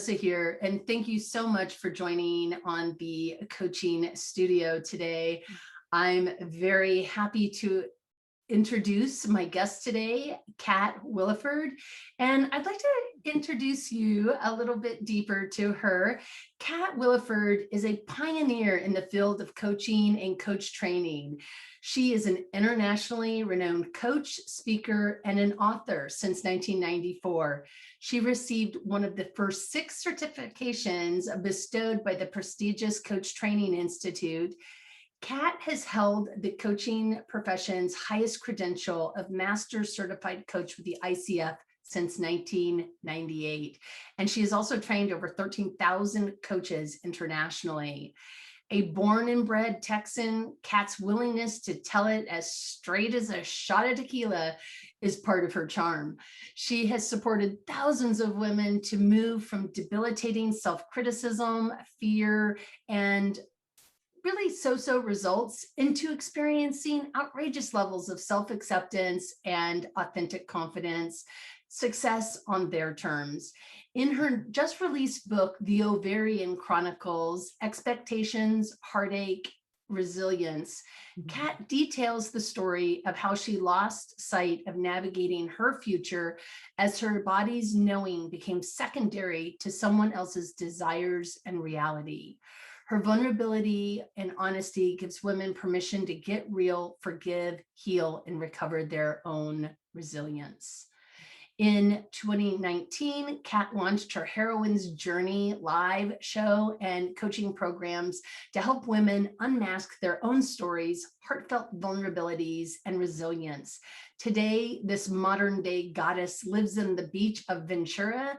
Lyssa here, and thank you so much for joining on the coaching studio today. I'm very happy to introduce my guest today, Cat Williford, and I'd like to introduce you a little bit deeper to her. Cat Williford is a pioneer in the field of coaching and coach training. She is an internationally renowned coach, speaker, and an author since 1994. She received one of the first 6 certifications bestowed by the prestigious Coach Training Institute. Cat has held the coaching profession's highest credential of Master Certified Coach with the ICF since 1998. And she has also trained over 13,000 coaches internationally. A born and bred Texan, Cat's willingness to tell it as straight as a shot of tequila is part of her charm. She has supported thousands of women to move from debilitating self-criticism, fear, and really so-so results into experiencing outrageous levels of self-acceptance and authentic confidence, success on their terms. In her just released book, The Ovarian Chronicles, Expectations, Heartache, Resilience, Cat details the story of how she lost sight of navigating her future as her body's knowing became secondary to someone else's desires and reality. Her vulnerability and honesty gives women permission to get real, forgive, heal, and recover their own resilience. In 2019, Cat launched her Heroine's Journey live show and coaching programs to help women unmask their own stories, heartfelt vulnerabilities, and resilience. Today, this modern day goddess lives in the beach of Ventura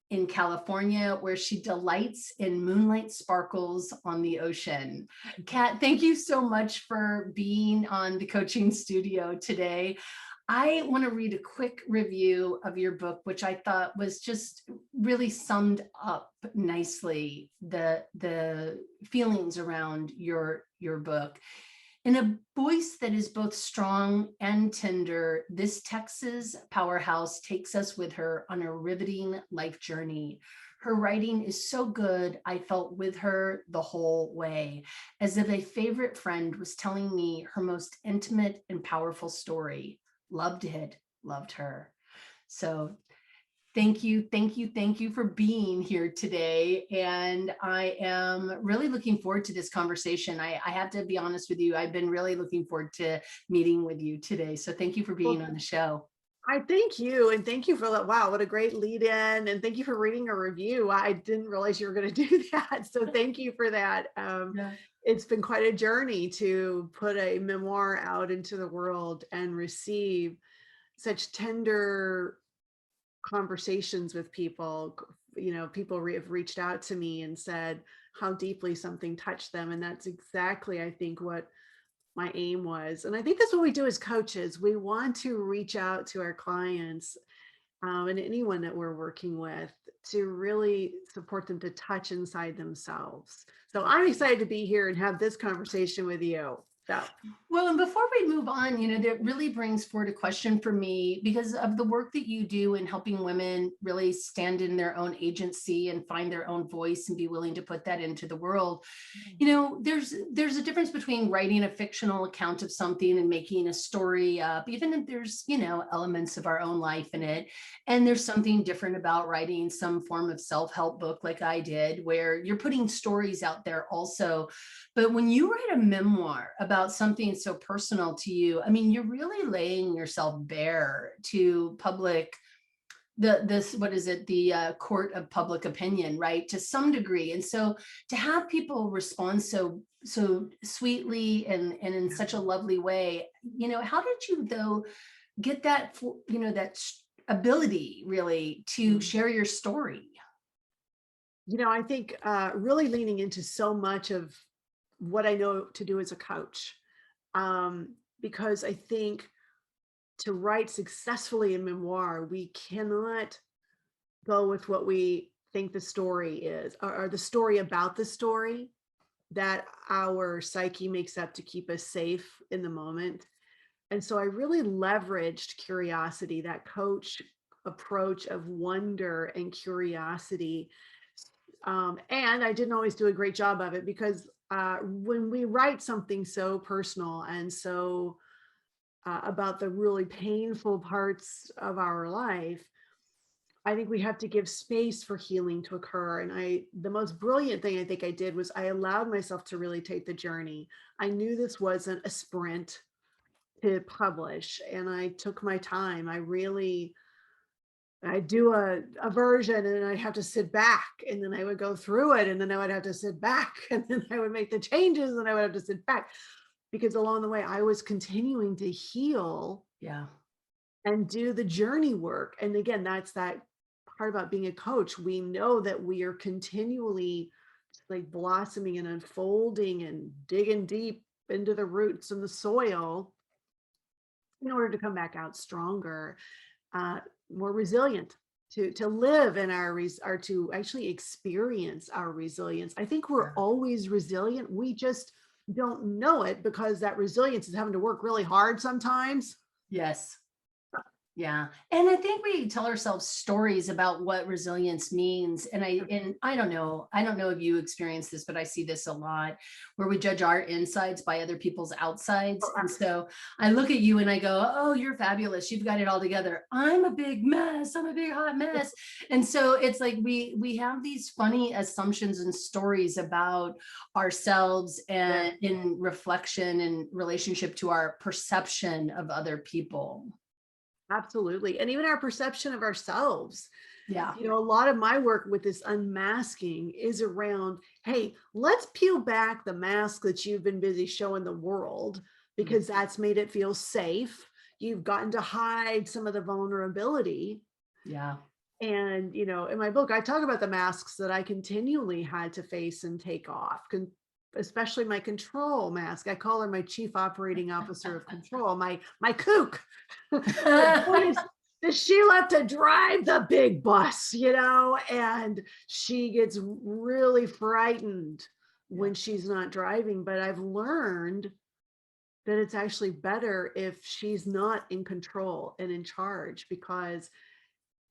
in California, where she delights in moonlight sparkles on the ocean. Cat, thank you so much for being on the coaching studio today. I want to read a quick review of your book, which I thought was just really summed up nicely the feelings around your book. In a voice that is both strong and tender, this Texas powerhouse takes us with her on a riveting life journey. Her writing is so good, I felt with her the whole way, as if a favorite friend was telling me her most intimate and powerful story. Loved it, loved her. So thank you for being here today. And I am really looking forward to this conversation. I have to be honest with you, I've been really looking forward to meeting with you today. So thank you for being on the show. I thank you. And thank you for that. Wow, what a great lead in. And thank you for reading a review. I didn't realize you were going to do that. So thank you for that. It's been quite a journey to put a memoir out into the world and receive such tender conversations with people. You know, people have reached out to me and said how deeply something touched them. And that's exactly, I think, what my aim was. And I think that's what we do as coaches. We want to reach out to our clients and anyone that we're working with to really support them to touch inside themselves. So I'm excited to be here and have this conversation with you. So. Well, and before we move on, you know, that really brings forward a question for me because of the work that you do in helping women really stand in their own agency and find their own voice and be willing to put that into the world. You know, there's a difference between writing a fictional account of something and making a story up, even if there's, you know, elements of our own life in it. And there's something different about writing some form of self-help book like I did, where you're putting stories out there also. But when you write a memoir about something so personal to you, I mean, you're really laying yourself bare to public, the court of public opinion, right? To some degree. And so to have people respond so sweetly and in such a lovely way, you know, how did you though get that, you know, that ability really to share your story? You know, I think really leaning into so much of what I know to do as a coach, because I think to write successfully in memoir, we cannot go with what we think the story is, or the story about the story that our psyche makes up to keep us safe in the moment. And so I really leveraged curiosity, that coach approach of wonder and curiosity, And I didn't always do a great job of it because when we write something so personal and so about the really painful parts of our life, I think we have to give space for healing to occur. And the most brilliant thing I think I did was I allowed myself to really take the journey. I knew this wasn't a sprint to publish, and I took my time. I do a version and I have to sit back, and then I would go through it, and then I would have to sit back, and then I would make the changes and I would have to sit back, because along the way I was continuing to heal and do the journey work. And again, that's that part about being a coach. We know that we are continually like blossoming and unfolding and digging deep into the roots and the soil in order to come back out stronger, more resilient, to live in or to actually experience our resilience. I think we're always resilient. We just don't know it because that resilience is having to work really hard sometimes. Yes. Yeah. And I think we tell ourselves stories about what resilience means. And I don't know if you experience this, but I see this a lot where we judge our insides by other people's outsides. And so I look at you and I go, oh, you're fabulous. You've got it all together. I'm a big mess. I'm a big hot mess. And so it's like we have these funny assumptions and stories about ourselves and in reflection and relationship to our perception of other people. Absolutely. And even our perception of ourselves. Yeah. You know, a lot of my work with this unmasking is around, hey, let's peel back the mask that you've been busy showing the world because that's made it feel safe. You've gotten to hide some of the vulnerability. Yeah. And, you know, in my book, I talk about the masks that I continually had to face and take off, especially my control mask. I call her my chief operating officer of control, my kook. She left to drive the big bus, you know, and she gets really frightened when she's not driving. But I've learned that it's actually better if she's not in control and in charge, because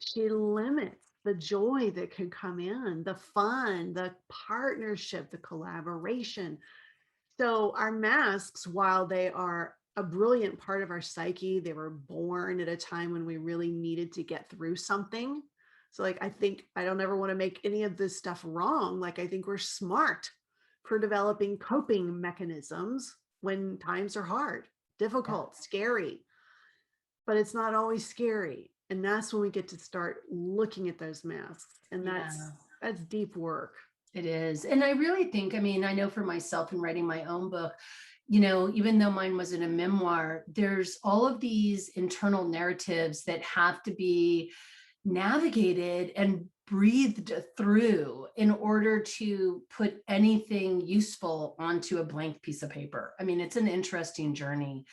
she limits the joy that can come in, the fun, the partnership, the collaboration. So our masks, while they are a brilliant part of our psyche, they were born at a time when we really needed to get through something. So like, I think I don't ever want to make any of this stuff wrong. Like, I think we're smart for developing coping mechanisms when times are hard, difficult, scary, but it's not always scary. And that's when we get to start looking at those masks. And that's deep work. It is. And I really think, I mean, I know for myself in writing my own book, you know, even though mine wasn't a memoir, there's all of these internal narratives that have to be navigated and breathed through in order to put anything useful onto a blank piece of paper. I mean, it's an interesting journey.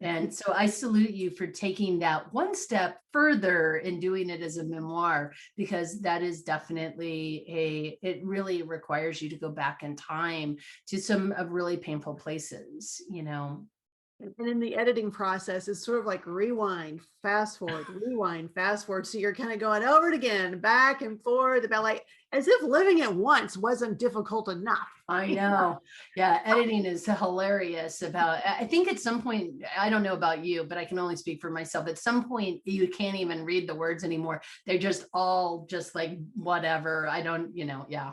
And so I salute you for taking that one step further in doing it as a memoir, because that is definitely it really requires you to go back in time to some of really painful places, you know. And in the editing process, it's sort of like rewind, fast forward, rewind, fast forward. So you're kind of going over it again, back and forth, about like as if living it once wasn't difficult enough. I know. Yeah. Editing is hilarious I think at some point, I don't know about you, but I can only speak for myself. At some point, you can't even read the words anymore. They're just all just like, whatever. I don't, you know, yeah.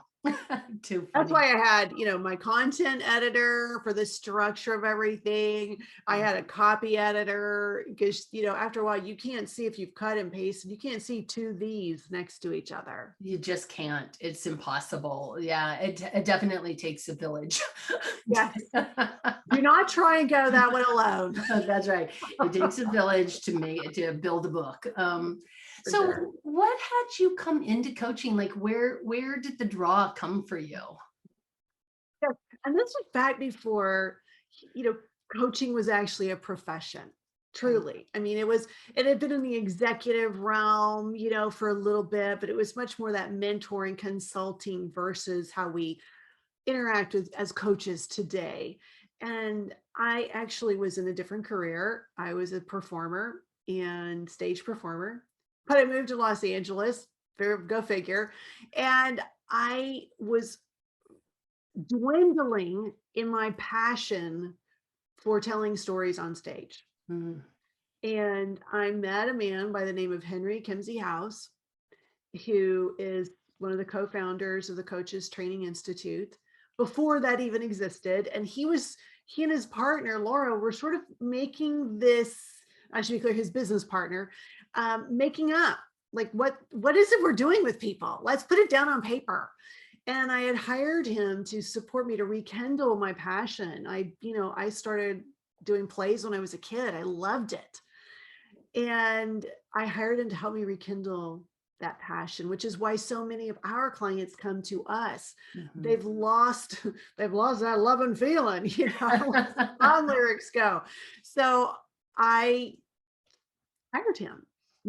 Too funny. That's why I had, you know, my content editor for the structure of everything. I had a copy editor because, you know, after a while you can't see if you've cut and pasted. You can't see two these next to each other. You just can't. It's impossible. Yeah, it definitely takes a village. Yes. Do not try and go that one alone. That's right. It takes a village to build a book. So sure. What had you come into coaching? Like where did the draw come for you? Yeah. And this was back before, you know, coaching was actually a profession. Truly. I mean, it had been in the executive realm, you know, for a little bit, but it was much more that mentoring, consulting versus how we interact as coaches today. And I actually was in a different career. I was a performer and stage performer, but I moved to Los Angeles Go figure. And I was dwindling in my passion for telling stories on stage. Mm. And I met a man by the name of Henry Kimsey House, who is one of the co-founders of the Coaches Training Institute before that even existed. And he and his partner, Laura, were sort of making this, I should be clear, his business partner, making up like, what is it we're doing with people? Let's put it down on paper. And I had hired him to support me to rekindle my passion. I started doing plays when I was a kid. I loved it. And I hired him to help me rekindle that passion, which is why so many of our clients come to us. Mm-hmm. They've lost that love and feeling, on lyrics go. So I hired him.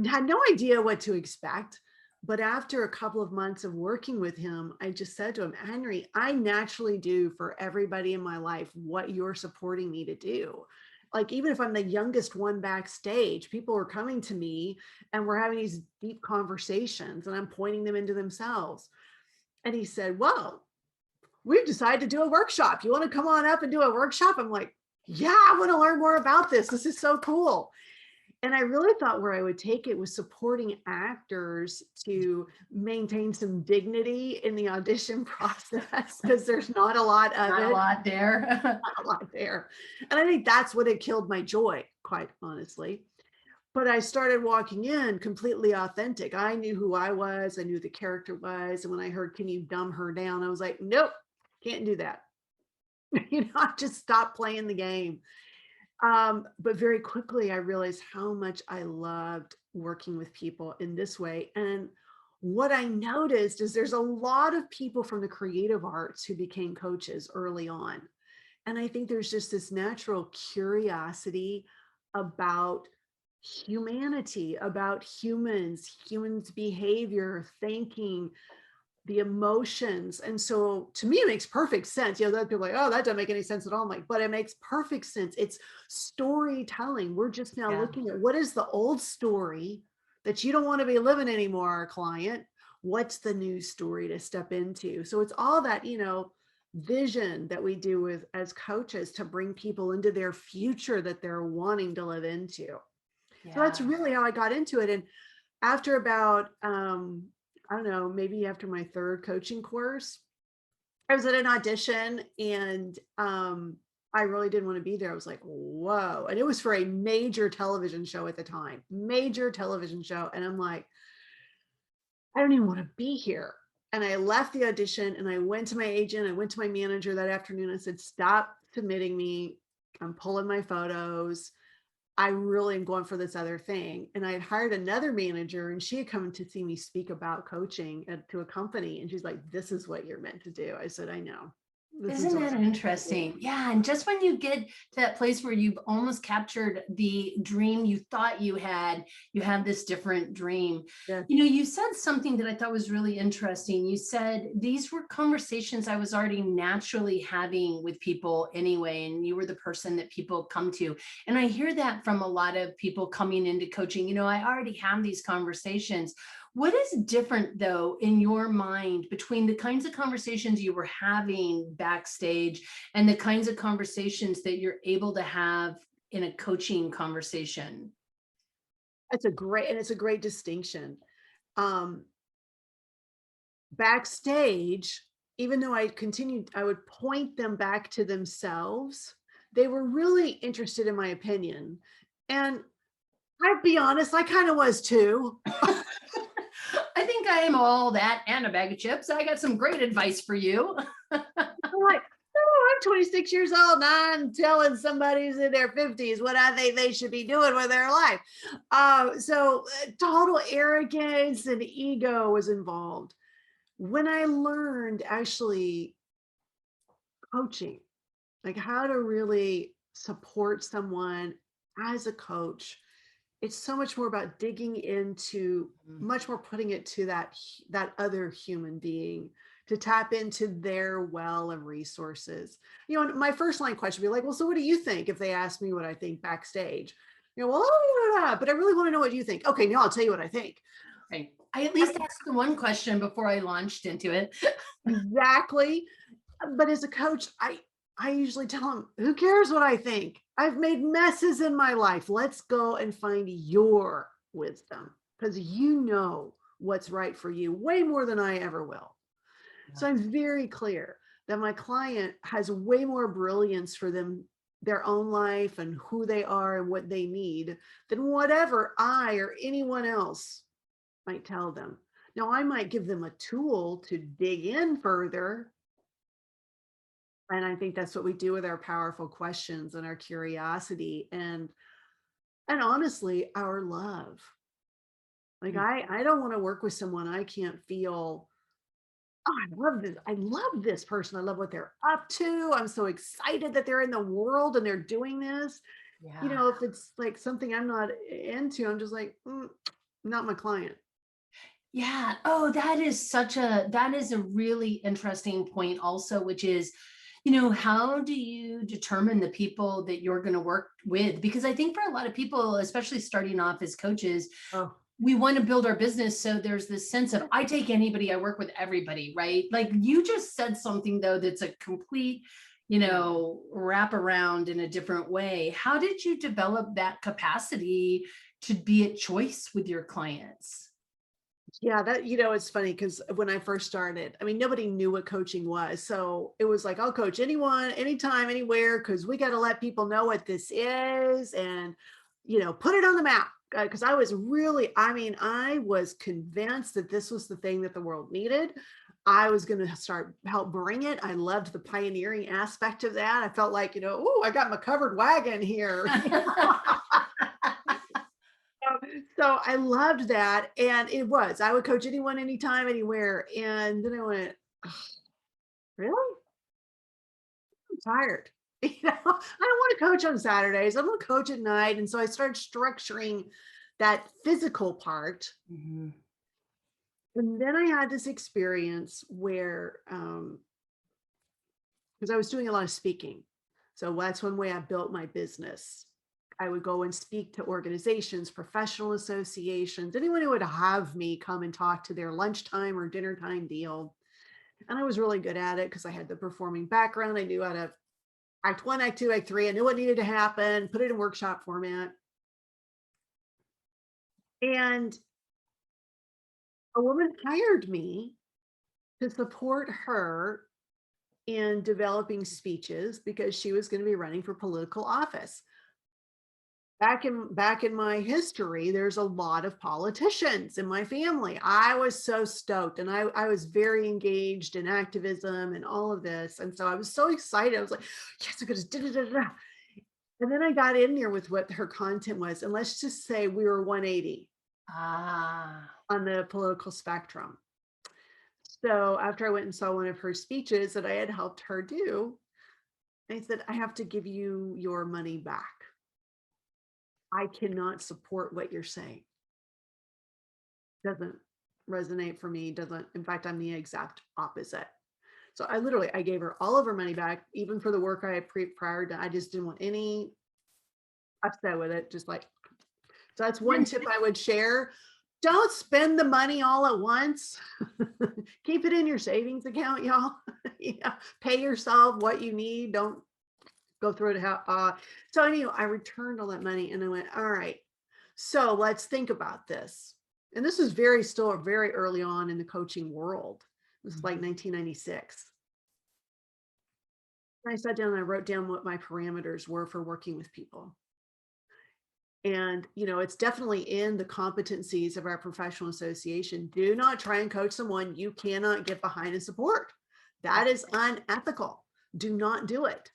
Had no idea what to expect. But after a couple of months of working with him, I just said to him, Henry, I naturally do for everybody in my life what you're supporting me to do. Like, even if I'm the youngest one backstage, people are coming to me and we're having these deep conversations and I'm pointing them into themselves. And he said, well, we've decided to do a workshop. You want to come on up and do a workshop? I'm like, yeah, I want to learn more about this. This is so cool. And I really thought where I would take it was supporting actors to maintain some dignity in the audition process, because there's not a lot of not it. a lot there. Not a lot there. And I think that's what had killed my joy, quite honestly. But I started walking in completely authentic. I knew who I was. I knew the character was. And when I heard, can you dumb her down? I was like, nope, can't do that. I just stopped playing the game. But very quickly, I realized how much I loved working with people in this way. And what I noticed is there's a lot of people from the creative arts who became coaches early on. And I think there's just this natural curiosity about humanity, about humans behavior, thinking, the emotions. And so to me, it makes perfect sense. That people are like, oh, that doesn't make any sense at all. I'm like, but it makes perfect sense. It's storytelling. We're just now looking at what is the old story that you don't want to be living anymore, our client. What's the new story to step into? So it's all that, vision that we do with as coaches to bring people into their future that they're wanting to live into. Yeah. So that's really how I got into it. And after about, I don't know, maybe after my third coaching course, I was at an audition and I really didn't want to be there. I was like, whoa. And it was for a major television show at the time, major television show. And I'm like, I don't even want to be here. And I left the audition and I went to my agent. I went to my manager that afternoon. I said, stop submitting me. I'm pulling my photos. I really am going for this other thing. And I had hired another manager and she had come to see me speak about coaching to a company. And she's like, this is what you're meant to do. I said, I know. Isn't that interesting? Yeah. And just when you get to that place where you've almost captured the dream you thought you have this different dream. Yeah. You said something that I thought was really interesting. You said these were conversations I was already naturally having with people anyway, and you were the person that people come to. And I hear that from a lot of people coming into coaching. I already have these conversations. What is different, though, in your mind between the kinds of conversations you were having backstage and the kinds of conversations that you're able to have in a coaching conversation? It's a great distinction. Backstage, even though I would point them back to themselves. They were really interested in my opinion. And I'd be honest, I kind of was too. I think I am all that and a bag of chips. I got some great advice for you. I'm like, oh, I'm 26 years old. Now I'm telling somebody who's in their 50s what I think they should be doing with their life. So total arrogance and ego was involved. When I learned actually coaching, like how to really support someone as a coach, it's so much more about digging into, much more putting it to that other human being, to tap into their well of resources. My first line question would be like, well, so what do you think if they ask me what I think backstage? Well, but I really want to know what you think. Okay, now I'll tell you what I think. Right. I at least asked the one question before I launched into it. Exactly. But as a coach, I usually tell them, who cares what I think? I've made messes in my life. Let's go and find your wisdom, because you know what's right for you way more than I ever will. So I'm very clear that my client has way more brilliance for them, their own life and who they are and what they need, than whatever I or anyone else might tell them. Now, I might give them a tool to dig in further. And I think that's what we do with our powerful questions and our curiosity and honestly, our love. Like I don't want to work with someone I can't feel, oh, I love this. I love this person. I love what they're up to. I'm so excited that they're in the world and they're doing this. You Yeah. know, if it's like something I'm not into, I'm just like, not my client. Yeah. Oh, that is a really interesting point also, which is, how do you determine the people that you're going to work with? Because I think for a lot of people, especially starting off as coaches, Oh, we want to build our business. So there's this sense of, I take anybody, I work with everybody, right? Like you just said something though, that's a complete, wrap around in a different way. How did you develop that capacity to be at choice with your clients? yeah, that, it's funny because when I first started, I mean, nobody knew what coaching was. So it was like, I'll coach anyone, anytime, anywhere, because we got to let people know what this is and, put it on the map. Because I was really, I mean, I was convinced that this was the thing that the world needed. I was going to start help bring it. I loved the pioneering aspect of that. I felt like, oh, I got my covered wagon here. So I loved that. And I would coach anyone, anytime, anywhere. And then I went, "Ugh, really? I'm tired. I don't want to coach on Saturdays. I'm going to coach at night." And so I started structuring that physical part. Mhm. And then I had this experience where, because I was doing a lot of speaking. So that's one way I built my business. I would go and speak to organizations, professional associations, anyone who would have me come and talk to their lunchtime or dinner time deal. And I was really good at it because I had the performing background. I knew how to act one, act two, act three. I knew what needed to happen, put it in workshop format. And a woman hired me to support her in developing speeches because she was going to be running for political office. Back in my history, there's a lot of politicians in my family. I was so stoked, and I was very engaged in activism and all of this. And so I was so excited. I was like, yes, I'm gonna da, da, da, da. And then I got in there with what her content was. And let's just say we were 180 Ah. on the political spectrum. So after I went and saw one of her speeches that I had helped her do, I said, I have to give you your money back. I cannot support what you're saying. Doesn't resonate for me. Doesn't, in fact, I'm the exact opposite. So I gave her all of her money back, even for the work I had prior to. I just didn't want any upset with it. Just like, so that's one tip I would share. Don't spend the money all at once. Keep it in your savings account, y'all. Pay yourself what you need. Don't go through it. So anyway, I returned all that money and I went, all right, so let's think about this. And this is still very early on in the coaching world. This is like 1996. I sat down and I wrote down what my parameters were for working with people. And, it's definitely in the competencies of our professional association. Do not try and coach someone you cannot get behind and support. That is unethical. Do not do it.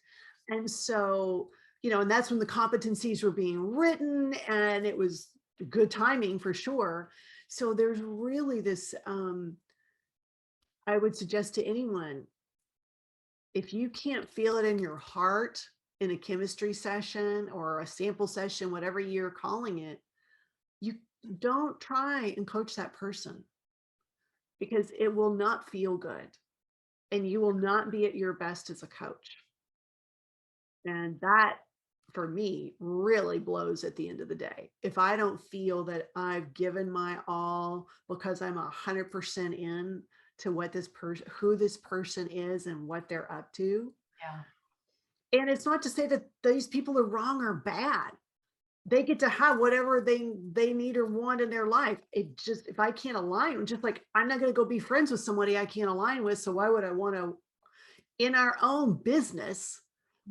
And so, and that's when the competencies were being written, and it was good timing for sure. So there's really this, I would suggest to anyone, if you can't feel it in your heart in a chemistry session or a sample session, whatever you're calling it, you don't try and coach that person, because it will not feel good and you will not be at your best as a coach. And that for me, really blows at the end of the day. If I don't feel that I've given my all because I'm 100% in to what this person, who this person is and what they're up to. Yeah. And it's not to say that these people are wrong or bad. They get to have whatever they need or want in their life. It just, if I can't align, just like I'm not going to go be friends with somebody I can't align with. So why would I want to, in our own business,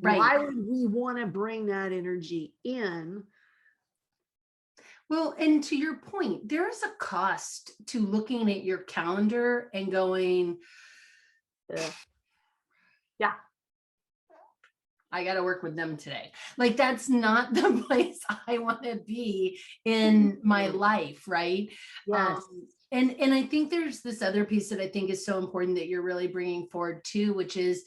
Right. why would we want to bring that energy in? Well, and to your point, there is a cost to looking at your calendar and going, yeah, I got to work with them today. Like, that's not the place I want to be in my life, right? Yes. And I think there's this other piece that I think is so important that you're really bringing forward too, which is,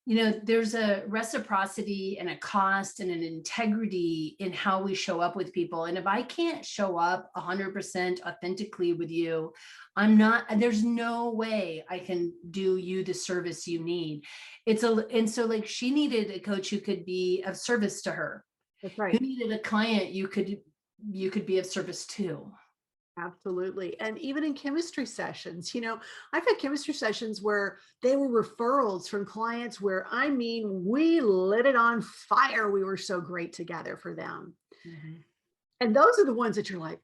you know, there's a reciprocity and a cost and an integrity in how we show up with people. And if I can't show up 100% authentically with you, there's no way I can do you the service you need. And so like she needed a coach who could be of service to her. That's right. You needed a client you could be of service to. Absolutely. And even in chemistry sessions, you know, I've had chemistry sessions where they were referrals from clients where, I mean, we lit it on fire. We were so great together for them. Mm-hmm. And those are the ones that you're like,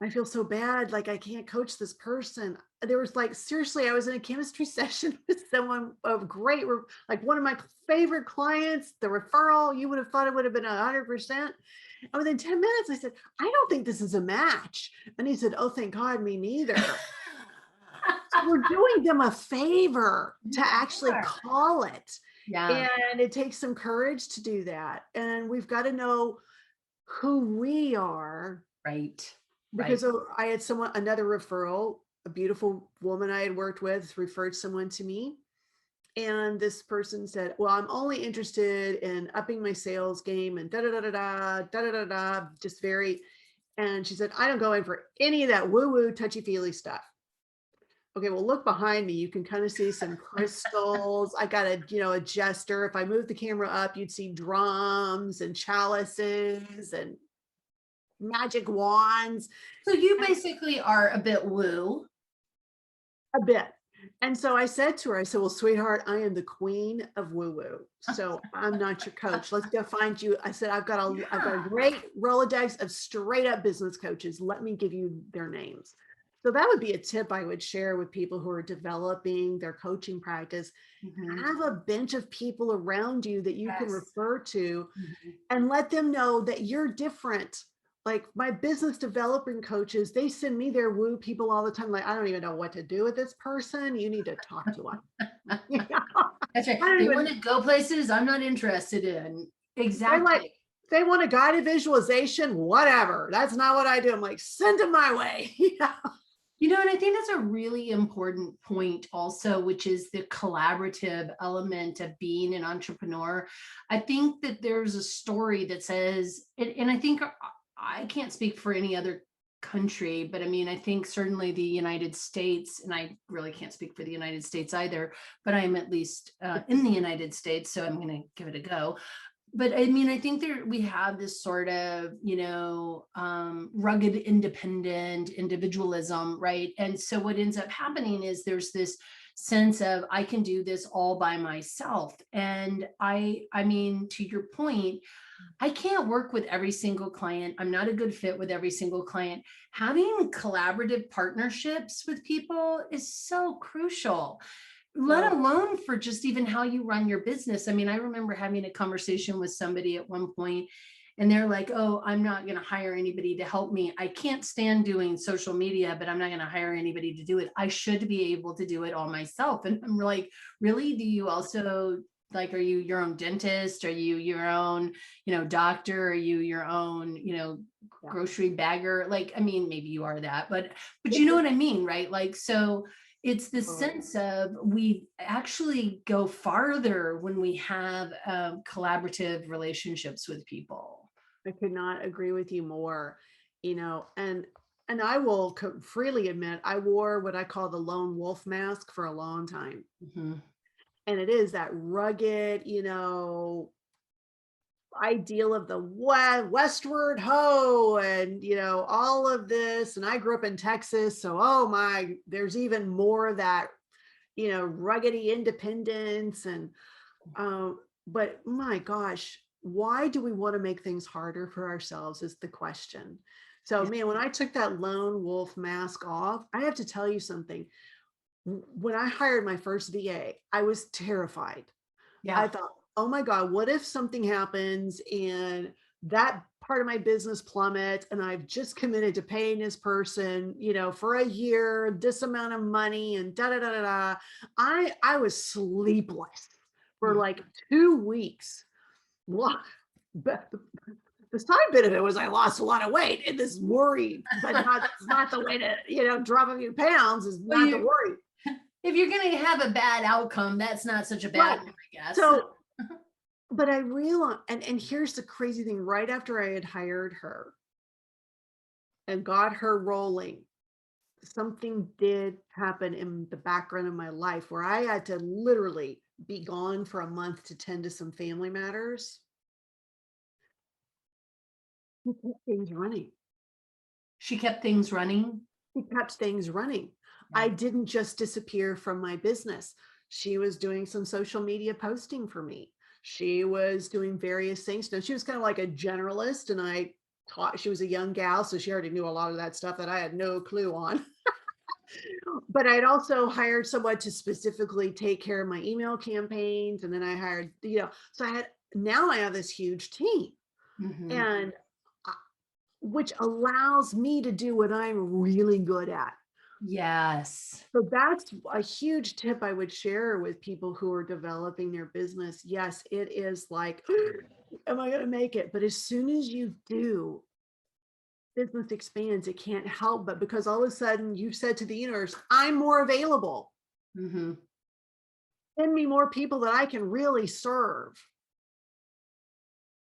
I feel so bad. Like I can't coach this person. There was like, seriously, I was in a chemistry session with someone of great, like one of my favorite clients, the referral, you would have thought it would have been 100%. And within 10 minutes, I said, I don't think this is a match. And he said, oh, thank God, me neither. So we're doing them a favor to actually call it. Yeah. And it takes some courage to do that. And we've got to know who we are. Right. Because I had another referral, a beautiful woman I had worked with referred someone to me. And this person said, well, I'm only interested in upping my sales game and da-da-da-da-da, just very, and she said, I don't go in for any of that woo-woo touchy-feely stuff. Okay, well, look behind me. You can kind of see some crystals. I got a jester. If I move the camera up, you'd see drums and chalices and magic wands. So you basically are a bit woo. A bit. And so I said to her, I said, well, sweetheart, I am the queen of woo-woo. So I'm not your coach. Let's go find you. I said, I've got a great Rolodex of straight up business coaches. Let me give you their names. So that would be a tip I would share with people who are developing their coaching practice. Mm-hmm. Have a bench of people around you that you can refer to, mm-hmm. and let them know that you're different. Like my business developing coaches, they send me their woo people all the time. Like, I don't even know what to do with this person. You need to talk to them. You know? That's right. They want to go places I'm not interested in. Exactly. They want a guided visualization, whatever. That's not what I do. I'm like, send them my way. Yeah. You know, and I think that's a really important point also, which is the collaborative element of being an entrepreneur. I think that there's a story that says, and I think I can't speak for any other country, but I mean, I think certainly the United States, and I really can't speak for the United States either, but I'm at least in the United States, so I'm going to give it a go. But I mean, I think we have this sort of, rugged, independent individualism, right? And so what ends up happening is there's this sense of I can do this all by myself. And I mean, to your point, I can't work with every single client. I'm not a good fit with every single client. Having collaborative partnerships with people is so crucial, let alone for just even how you run your business. I mean, I remember having a conversation with somebody at one point, and they're like, oh, I'm not going to hire anybody to help me. I can't stand doing social media, but I'm not going to hire anybody to do it. I should be able to do it all myself. And I'm like, really? Do you also, like, are you your own dentist? Are you your own, doctor? Are you your own, grocery bagger? Like, I mean, maybe you are that, but you know what I mean, right? Like, so it's this sense of we actually go farther when we have collaborative relationships with people. I could not agree with you more, and I will freely admit, I wore what I call the lone wolf mask for a long time. Mm-hmm. And it is that rugged, ideal of the westward ho, and all of this. And I grew up in Texas, so oh my, there's even more of that, ruggedy independence. And but my gosh, why do we want to make things harder for ourselves is the question. So Yeah. man, when I took that lone wolf mask off, I have to tell you something. When I hired my first VA, I was terrified. I Yeah. thought, oh my God, what if something happens and that part of my business plummets, and I've just committed to paying this person, for a year, this amount of money, and da da da da da. I was sleepless for Mm. like 2 weeks. But the side bit of it was I lost a lot of weight, and this worry, but that's not the way to, drop a few pounds is Well, not the worry. if you're going to have a bad outcome, that's not such a bad Right. one, I guess. So, but I realized, and here's the crazy thing, right after I had hired her and got her rolling, something did happen in the background of my life where I had to literally be gone for a month to tend to some family matters. She kept things running. She kept things running. She kept things running. I Right. didn't just disappear from my business. She was doing some social media posting for me. She was doing various things. Now, she was kind of like a generalist, and I taught, she was a young gal, so she already knew a lot of that stuff that I had no clue on. But I'd also hired someone to specifically take care of my email campaigns. And then I hired, so now I have this huge team. Hmm. And which allows me to do what I'm really good at. Yes. So that's a huge tip I would share with people who are developing their business. Yes, it is like, am I going to make it? But as soon as you do, business expands. It can't help but, because all of a sudden you've said to the universe, I'm more available. Hmm. Send me more people that I can really serve.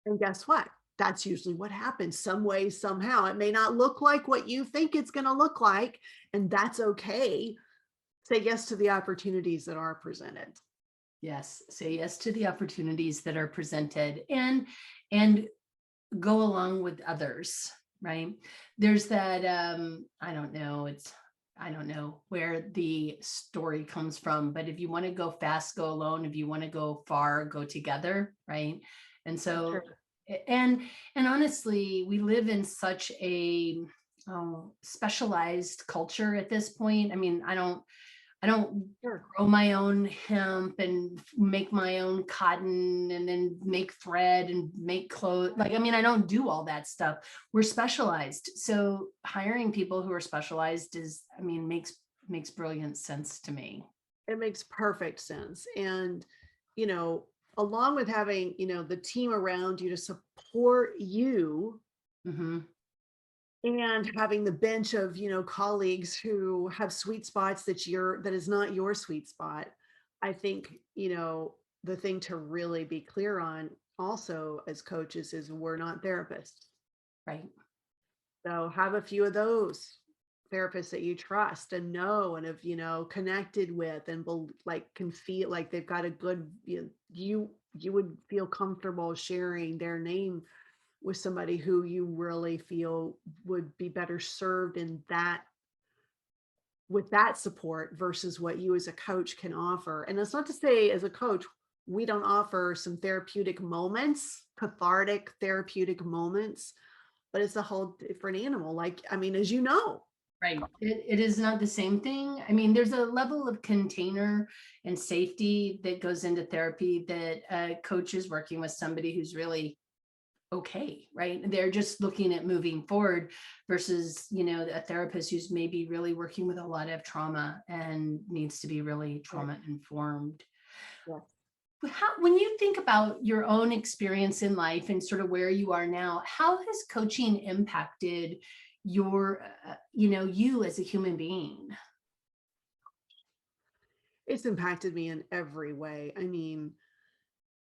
And guess what? That's usually what happens some way, somehow. It may not look like what you think it's going to look like, and that's okay. Say yes to the opportunities that are presented. Yes. Say yes to the opportunities that are presented, and go along with others, right? There's that, I don't know where the story comes from, but if you want to go fast, go alone. If you want to go far, go together, right? And so, Sure. and honestly, we live in such a specialized culture at this point. I mean, I don't Sure. grow my own hemp and make my own cotton and then make thread and make clothes. Like, I mean, I don't do all that stuff. We're specialized. So hiring people who are specialized makes brilliant sense to me. It makes perfect sense. And, you know, along with having, the team around you to support you, Hmm. and having the bench of, colleagues who have sweet spots that is not your sweet spot. I think, the thing to really be clear on also as coaches is we're not therapists. Right. So have a few of those therapists that you trust and know and have, connected with, and can feel like they've got a good, you would feel comfortable sharing their name with somebody who you really feel would be better served in that, with that support versus what you as a coach can offer. And that's not to say as a coach we don't offer some therapeutic moments, cathartic therapeutic moments, but it's a whole different animal. Like, I mean, as you know. Right. It is not the same thing. I mean, there's a level of container and safety that goes into therapy that a coach is working with somebody who's really okay, right? They're just looking at moving forward versus, a therapist who's maybe really working with a lot of trauma and needs to be really Right. trauma informed. Yes. When you think about your own experience in life and sort of where you are now, how has coaching impacted you as a human being? It's impacted me in every way. I mean,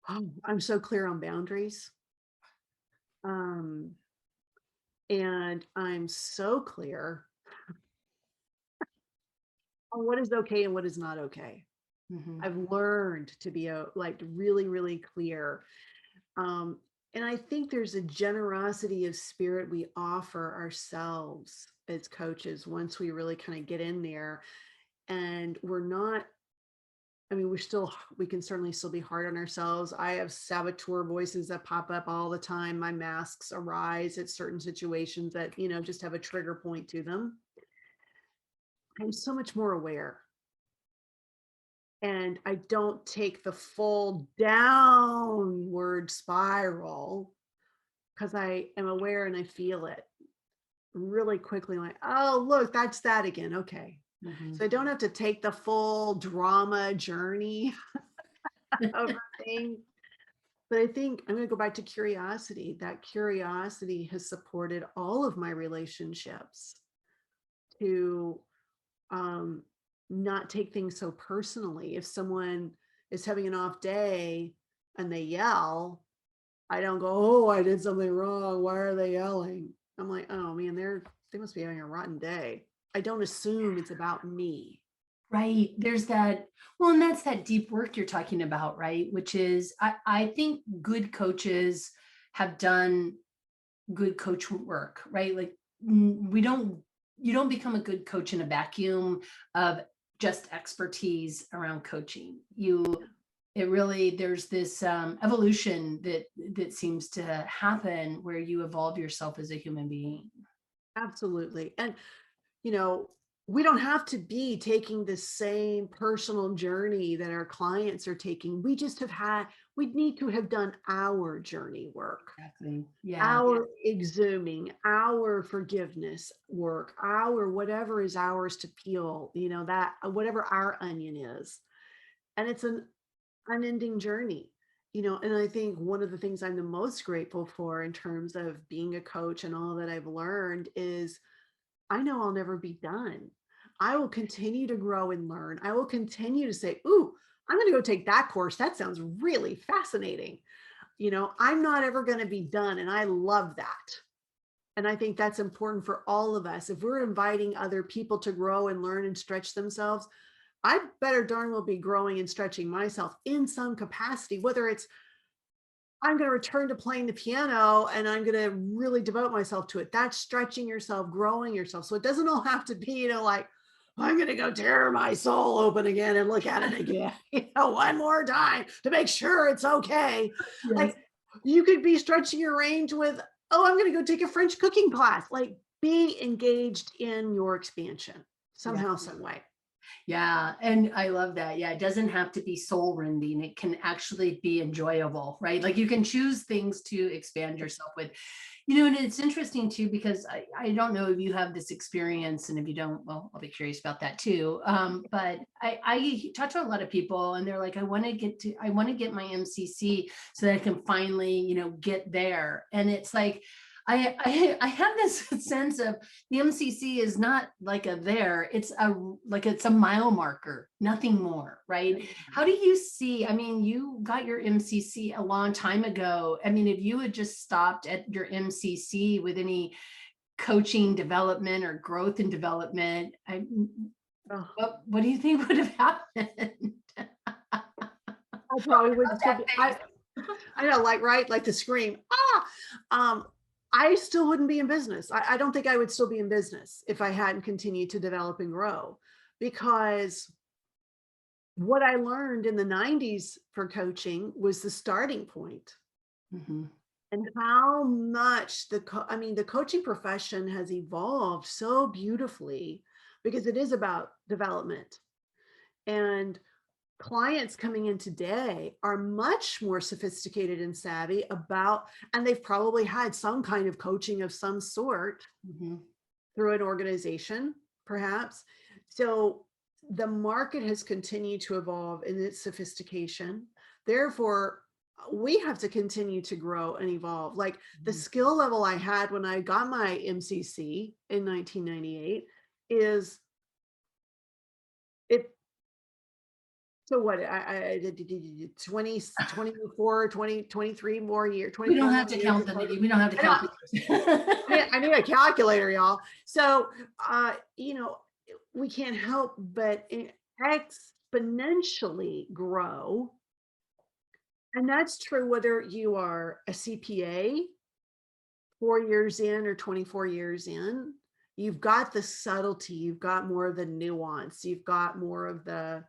I'm so clear on boundaries. Um, and I'm so clear on what is okay and what is not okay. Mhm. I've learned to be like really, really clear. And I think there's a generosity of spirit we offer ourselves as coaches once we really kind of get in there, and we're not, I mean, we can certainly still be hard on ourselves. I have saboteur voices that pop up all the time. My masks arise at certain situations that, just have a trigger point to them. I'm so much more aware. And I don't take the full downward spiral because I am aware and I feel it really quickly. Like, oh, look, that's that again. Okay. So I don't have to take the full drama journey over things. But I think I'm going to go back to curiosity. That curiosity has supported all of my relationships to not take things so personally. If someone is having an off day and they yell, I don't go, oh, I did something wrong. Why are they yelling? I'm like, oh man, they must be having a rotten day. I don't assume it's about me. Right. There's that. Well, and that's that deep work you're talking about, right? Which is, I think good coaches have done good coach work, right? Like you don't become a good coach in a vacuum of just expertise around coaching. There's this evolution that seems to happen where you evolve yourself as a human being. Absolutely. And, we don't have to be taking the same personal journey that our clients are taking. We need to have done our journey work. Exactly. Yeah. Our exhuming, our forgiveness work, our whatever is ours to peel, that whatever our onion is. And it's an unending journey, and I think one of the things I'm the most grateful for in terms of being a coach and all that I've learned is I know I'll never be done. I will continue to grow and learn. I will continue to say, ooh, I'm going to go take that course. That sounds really fascinating. I'm not ever going to be done. And I love that. And I think that's important for all of us. If we're inviting other people to grow and learn and stretch themselves, I better darn well be growing and stretching myself in some capacity, whether it's I'm going to return to playing the piano and I'm going to really devote myself to it. That's stretching yourself, growing yourself. So it doesn't all have to be, like, I'm going to go tear my soul open again and look at it again, one more time to make sure it's okay. Yes. Like you could be stretching your range with, oh, I'm going to go take a French cooking class. Like be engaged in your expansion somehow, some way. Yeah. And I love that. Yeah. It doesn't have to be soul rending. It can actually be enjoyable, right? Like you can choose things to expand yourself with, and it's interesting too, because I don't know if you have this experience, and if you don't, well, I'll be curious about that too. But I talk to a lot of people and they're like, I want to get my MCC so that I can finally, get there. And it's like, I have this sense of the MCC is not like it's a mile marker, nothing more, right? How do you see, I mean, you got your MCC a long time ago. I mean, if you had just stopped at your MCC with any coaching development or growth and development, what do you think would have happened? I probably would still be, I know, like the scream, I still wouldn't be in business. I don't think I would still be in business if I hadn't continued to develop and grow, because what I learned in the 90s for coaching was the starting point. Mm-hmm. And how much the coaching profession has evolved so beautifully, because it is about development. And clients coming in today are much more sophisticated and savvy and they've probably had some kind of coaching of some sort through an organization, perhaps. So the market has continued to evolve in its sophistication. Therefore, we have to continue to grow and evolve. Like the skill level I had when I got my MCC in 1998 is it. So what, I did 20, 24, 20, 23 more years. We don't have to count them. We don't have to count. I need a calculator, y'all. So, we can't help but exponentially grow And that's true whether you are a CPA 4 years in or 24 years in. You've got the subtlety, you've got more of the nuance, you've got more of the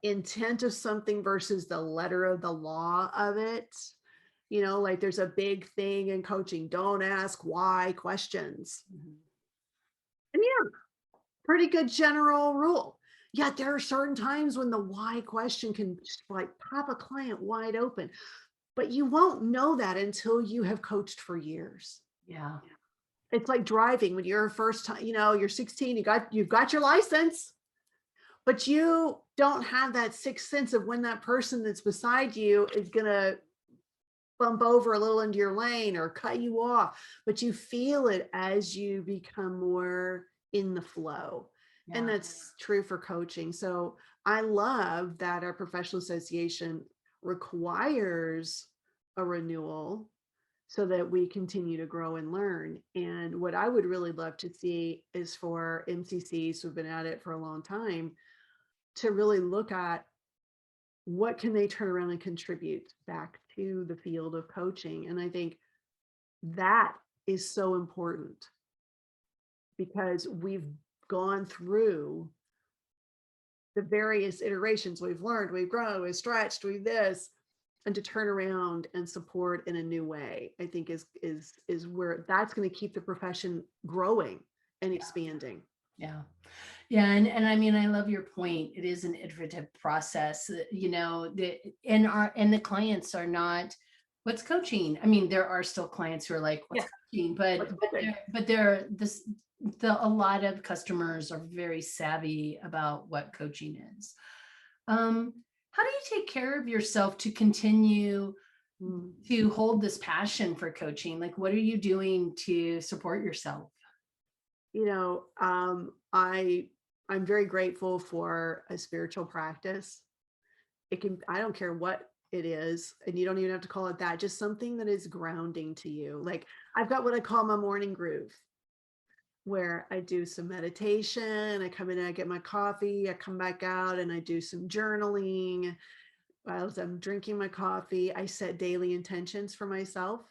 intent of something versus the letter of the law of it. Like there's a big thing in coaching, don't ask why questions. And yeah, pretty good general rule. Yet there are certain times when the why question can just like pop a client wide open. But you won't know that until you have coached for years. Yeah. It's like driving when you're first time, you're 16, you've got your license, but you don't have that sixth sense of when that person that's beside you is gonna bump over a little into your lane or cut you off, but you feel it as you become more in the flow. Yeah. And that's true for coaching. So I love that our professional association requires a renewal so that we continue to grow and learn. And what I would really love to see is for MCCs who've been at it for a long time to really look at what can they turn around and contribute back to the field of coaching. And I think that is so important because we've gone through the various iterations. We've learned, we've grown, we've stretched, we've this, and to turn around and support in a new way, I think is where that's going to keep the profession growing and expanding. Yeah. Yeah. And I mean, I love your point. It is an iterative process, and the clients are not, what's coaching? I mean, there are still clients who are like, what's coaching? But a lot of customers are very savvy about what coaching is. How do you take care of yourself to continue to hold this passion for coaching? Like, what are you doing to support yourself? I'm very grateful for a spiritual practice. I don't care what it is, and you don't even have to call it that, just something that is grounding to you. Like I've got what I call my morning groove, where I do some meditation, I come in and I get my coffee, I come back out and I do some journaling. As I'm drinking my coffee, I set daily intentions for myself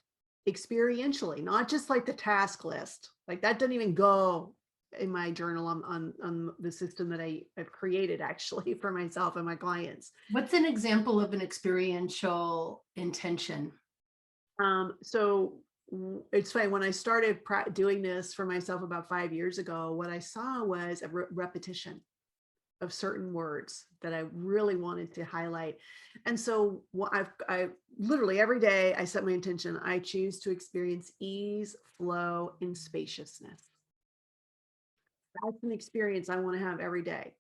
experientially, not just like the task list. Like that doesn't even go in my journal on the system that I've created actually for myself and my clients. What's an example of an experiential intention? So it's funny, when I started doing this for myself about 5 years ago, what I saw was a repetition of certain words that I really wanted to highlight. And so I literally every day I set my intention. I choose to experience ease, flow, and spaciousness. That's an experience I want to have every day.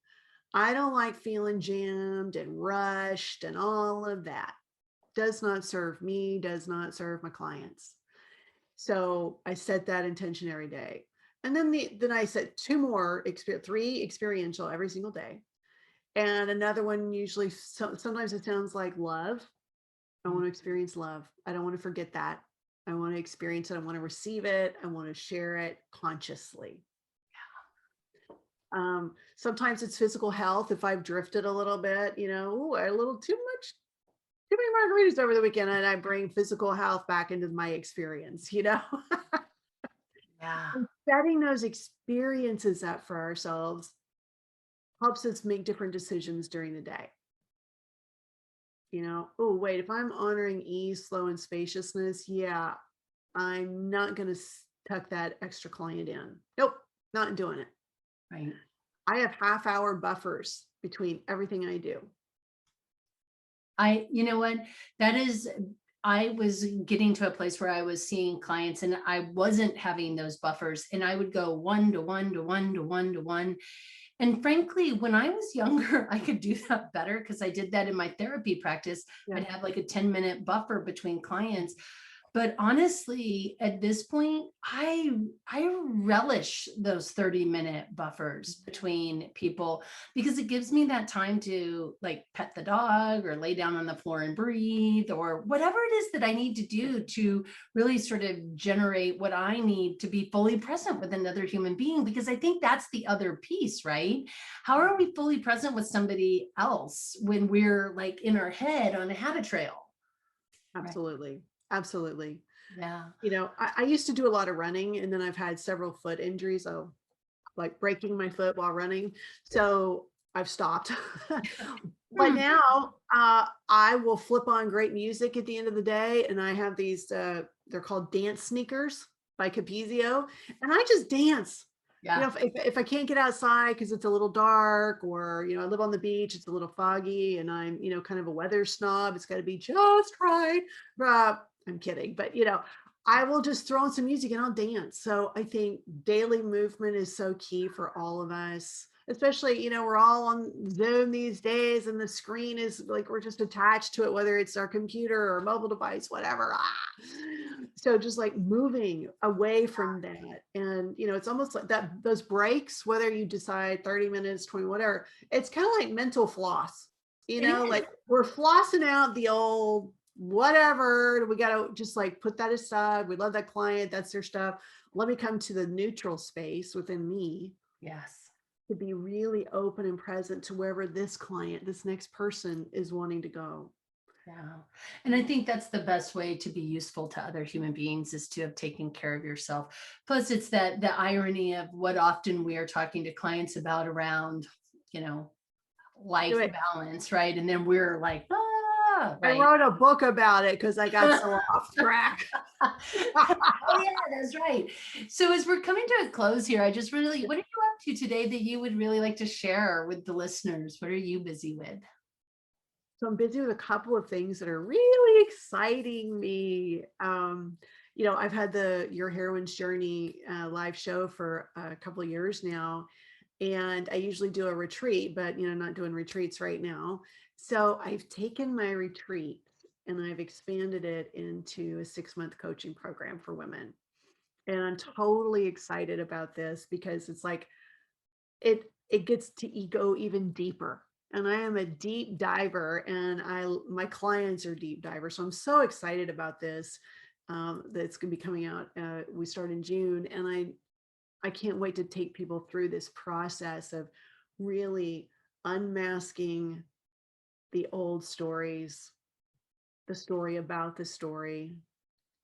I don't like feeling jammed and rushed and all of that. Does not serve me, does not serve my clients. So I set that intention every day. And then I set three experiential every single day. And another one usually, sometimes it sounds like love. I want to experience love. I don't want to forget that. I want to experience it. I want to receive it. I want to share it consciously. Sometimes it's physical health. If I've drifted a little bit, I had a little too many margaritas over the weekend, and I bring physical health back into my experience, Yeah. And setting those experiences up for ourselves helps us make different decisions during the day. Oh, wait, if I'm honoring ease, flow, and spaciousness, yeah, I'm not going to tuck that extra client in. Nope, not doing it. Right. I have half-hour buffers between everything I do. You know what, I was getting to a place where I was seeing clients and I wasn't having those buffers, and I would go 1 to 1 to 1 to 1 to 1. And frankly, when I was younger, I could do that better because I did that in my therapy practice. Yeah. I'd have like a 10-minute buffer between clients. But honestly, at this point, I relish those 30-minute buffers between people because it gives me that time to like pet the dog or lay down on the floor and breathe or whatever it is that I need to do to really sort of generate what I need to be fully present with another human being. Because I think that's the other piece, right? How are we fully present with somebody else when we're like in our head on a habit trail? Absolutely. Absolutely. Yeah. I used to do a lot of running, and then I've had several foot injuries. Oh, like breaking my foot while running. So I've stopped. But Hmm. now I will flip on great music at the end of the day. And I have these, they're called dance sneakers by Capizio. And I just dance. Yeah. If I can't get outside because it's a little dark, or, I live on the beach, it's a little foggy, and I'm, kind of a weather snob, it's got to be just right. I'm kidding. But, I will just throw on some music and I'll dance. So I think daily movement is so key for all of us, especially, we're all on Zoom these days, and the screen is like, we're just attached to it, whether it's our computer or mobile device, whatever. So just like moving away from that. And, it's almost like that, those breaks, whether you decide 30 minutes, 20, whatever, it's kind of like mental floss, It is. like we're flossing out the old whatever. We got to just like put that aside. We love that client. That's their stuff. Let me come to the neutral space within me. Yes. To be really open and present to wherever this client, this next person is wanting to go. Yeah. And I think that's the best way to be useful to other human beings, is to have taken care of yourself. Plus, it's that the irony of what often we are talking to clients about around, life balance, right? And then we're like, right. I wrote a book about it because I got so off track. Oh yeah, that's right. So as we're coming to a close here, I just really, what are you up to today that you would really like to share with the listeners? What are you busy with? So I'm busy with a couple of things that are really exciting me. I've had the Your Heroine's Journey live show for a couple of years now, and I usually do a retreat, but not doing retreats right now. So I've taken my retreat and I've expanded it into a 6-month coaching program for women. And I'm totally excited about this because it's like it gets to go even deeper. And I am a deep diver, and my clients are deep divers. So I'm so excited about this. That's going to be coming out. We start in June, and I can't wait to take people through this process of really unmasking the old stories, the story about the story.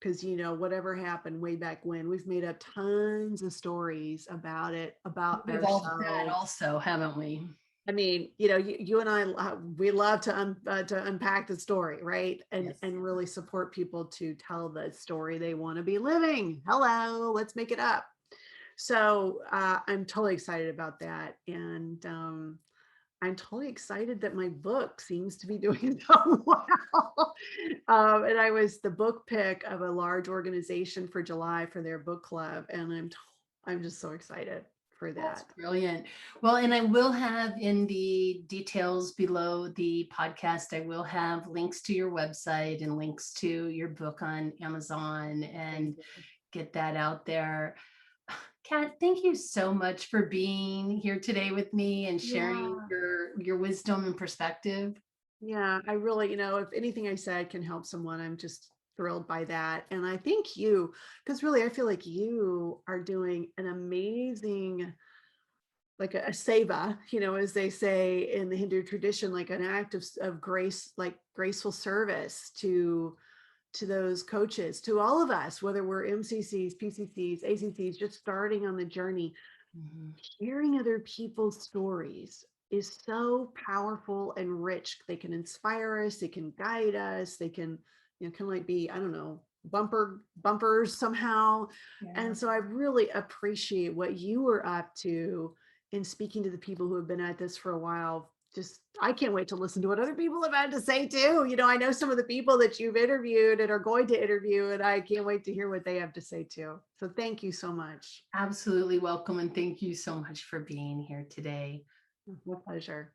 Because, whatever happened way back when, we've made up tons of stories about it, about We've all done that ourselves. also, haven't we? I mean, you and I, we love to unpack the story, right? And Yes. really support people to tell the story they want to be living. Hello, let's make it up. So I'm totally excited about that. And I'm totally excited that my book seems to be doing so well. And I was the book pick of a large organization for July for their book club. And I'm just so excited for That's that. brilliant. Well, and I will have in the details below the podcast, I will have links to your website and links to your book on Amazon, and get that out there. Cat, thank you so much for being here today with me and sharing your wisdom and perspective. Yeah, I really, if anything I said can help someone, I'm just thrilled by that. And I thank you, because really, I feel like you are doing an amazing, like a seva, as they say in the Hindu tradition, like an act of grace, like graceful service to those coaches, to all of us, whether we're MCCs, PCCs, ACCs, just starting on the journey. Mhm. Hearing other people's stories is so powerful and rich. They can inspire us, they can guide us, they can, kind of like be, I don't know, bumpers somehow. Yeah. And so I really appreciate what you were up to in speaking to the people who have been at this for a while. Just, I can't wait to listen to what other people have had to say too. I know some of the people that you've interviewed and are going to interview, and I can't wait to hear what they have to say too. So thank you so much. Absolutely welcome. And thank you so much for being here today. My pleasure.